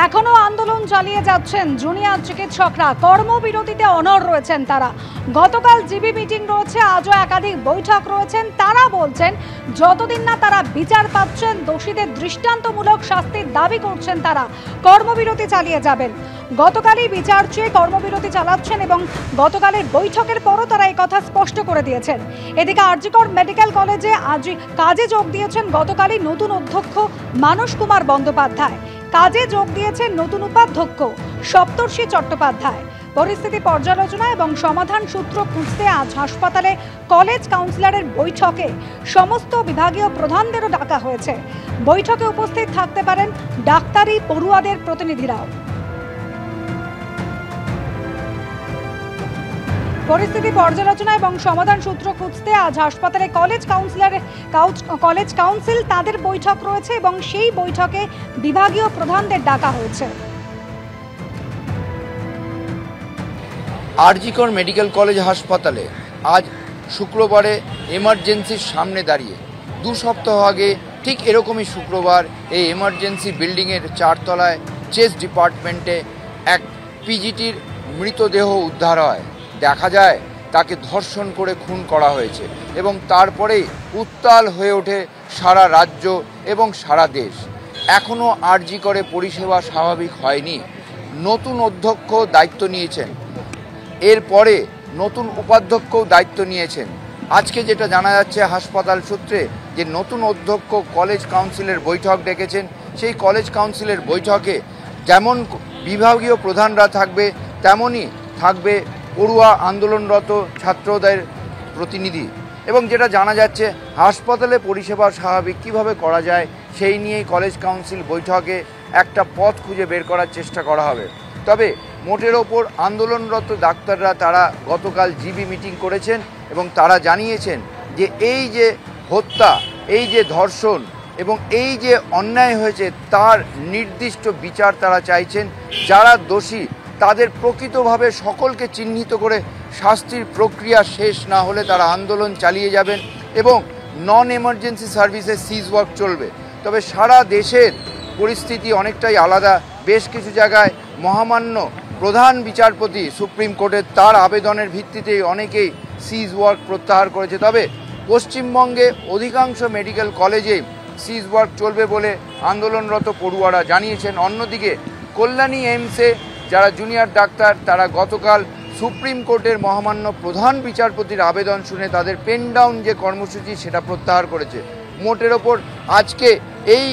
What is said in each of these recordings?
এখনো আন্দোলন চালিয়ে যাচ্ছেন জুনিয়র চিকিৎসকরা। কর্মবিরতিতে অনড় রয়েছেন তারা। গতকাল জিবি মিটিং রয়েছে, আজও একাধিক বৈঠক রয়েছেন। তারা বলছেন যতদিন না তারা বিচার পাচ্ছেন, দোষীদের দৃষ্টান্তমূলক শাস্তির দাবি করছেন, তারা কর্মবিরতি চালিয়ে যাবেন। গতকালই বিচার চেয়ে কর্মবিরতি চালাচ্ছেন এবং গতকালের বৈঠকের পরও তারা এই কথা স্পষ্ট করে দিয়েছেন। এদিকে আরজিকর মেডিকেল কলেজে আজ কাজে যোগ দিয়েছেন গতকালই নতুন অধ্যক্ষ মানস কুমার বন্দ্যোপাধ্যায়। কাজে যোগ দিয়েছেন নতুন উপাধ্যক্ষ সপ্তর্ষি চট্টোপাধ্যায়। পরিস্থিতি পর্যালোচনা এবং সমাধান সূত্র খুঁজতে আজ হাসপাতালে কলেজ কাউন্সিলরের বৈঠকে সমস্ত বিভাগীয় প্রধানদেরও ডাকা হয়েছে। বৈঠকে উপস্থিত থাকতে পারেন ডাক্তারি পড়ুয়াদের প্রতিনিধিরাও। পরিস্থিতি পর্যালোচনা এবং সমাধান সূত্র খুঁজতে আজ হাসপাতালে কলেজ কাউন্সিল তাদের বৈঠক রয়েছে এবং সেই বৈঠকে বিভাগীয় প্রধানদের ডাকা হয়েছে। আরজিকর মেডিকেল কলেজ হাসপাতালে আজ শুক্রবারে এমার্জেন্সির সামনে দাঁড়িয়ে 2 সপ্তাহ আগে ঠিক এরকমই শুক্রবার এই এমার্জেন্সি বিল্ডিংয়ের 4 তলায় চেস্ট ডিপার্টমেন্টে এক পিজিটির মৃতদেহ উদ্ধার হয়। দেখা যায় তাকে ধর্ষণ করে খুন করা হয়েছে এবং তারপরেই উত্তাল হয়ে ওঠে সারা রাজ্য এবং সারা দেশ। এখনও আরজিকরে পরিষেবা স্বাভাবিক হয়নি। নতুন অধ্যক্ষ দায়িত্ব নিয়েছেন, এরপরে নতুন উপাধ্যক্ষও দায়িত্ব নিয়েছেন। আজকে যেটা জানা যাচ্ছে হাসপাতাল সূত্রে যে নতুন অধ্যক্ষ কলেজ কাউন্সিলের বৈঠক ডেকেছেন। সেই কলেজ কাউন্সিলের বৈঠকে যেমন বিভাগীয় প্রধানরা থাকবে, তেমনই থাকবে পড়ুয়া আন্দোলনরত ছাত্রদের প্রতিনিধি। এবং যেটা জানা যাচ্ছে হাসপাতালে পরিষেবা স্বাভাবিক কীভাবে করা যায় সেই নিয়েই কলেজ কাউন্সিল বৈঠকে একটা পথ খুঁজে বের করার চেষ্টা করা হবে। তবে মোটের ওপর আন্দোলনরত ডাক্তাররা তারা গতকাল জিবি মিটিং করেছেন এবং তারা জানিয়েছেন যে এই যে হত্যা, এই যে ধর্ষণ এবং এই যে অন্যায় হয়েছে তার নির্দিষ্ট বিচার তারা চাইছেন। যারা দোষী তাদের প্রকৃতভাবে সকলকে চিহ্নিত করে শাস্তির প্রক্রিয়া শেষ না হলে তারা আন্দোলন চালিয়ে যাবেন এবং নন এমার্জেন্সি সার্ভিসে সিজ ওয়ার্ক চলবে। তবে সারা দেশের পরিস্থিতি অনেকটাই আলাদা। বেশ কিছু জায়গায় মহামান্য প্রধান বিচারপতি সুপ্রিম কোর্টের তার আবেদনের ভিত্তিতেই অনেকেই সিজ ওয়ার্ক প্রত্যাহার করেছে। তবে পশ্চিমবঙ্গে অধিকাংশ মেডিকেল কলেজেই সিজ ওয়ার্ক চলবে বলে আন্দোলনরত পড়ুয়ারা জানিয়েছেন। অন্যদিকে কল্যাণী এইমসে যারা জুনিয়র ডাক্তার তারা গতকাল সুপ্রিম কোর্টের মহামান্য প্রধান বিচারপতির আবেদন শুনে তাদের পেন ডাউন যে কর্মসূচি সেটা প্রত্যাহার করেছে। মোটের ওপর আজকে এই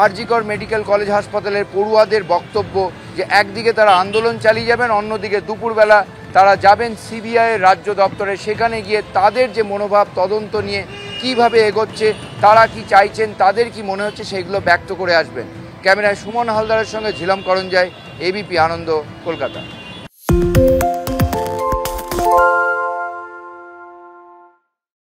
আরজিকর মেডিকেল কলেজ হাসপাতালের পড়ুয়াদের বক্তব্য যে একদিকে তারা আন্দোলন চালিয়ে যাবেন, অন্যদিকে দুপুরবেলা তারা যাবেন সিবিআইয়ের রাজ্য দপ্তরে। সেখানে গিয়ে তাদের যে মনোভাব তদন্ত নিয়ে কিভাবে এগোচ্ছে, তারা কি চাইছেন, তাদের কি মনে হচ্ছে সেগুলো ব্যক্ত করে আসবেন। ক্যামেরায় সুমন হালদারের সঙ্গে ঝিলম করঞ্জাই, এবিপি আনন্দ, কলকাতা।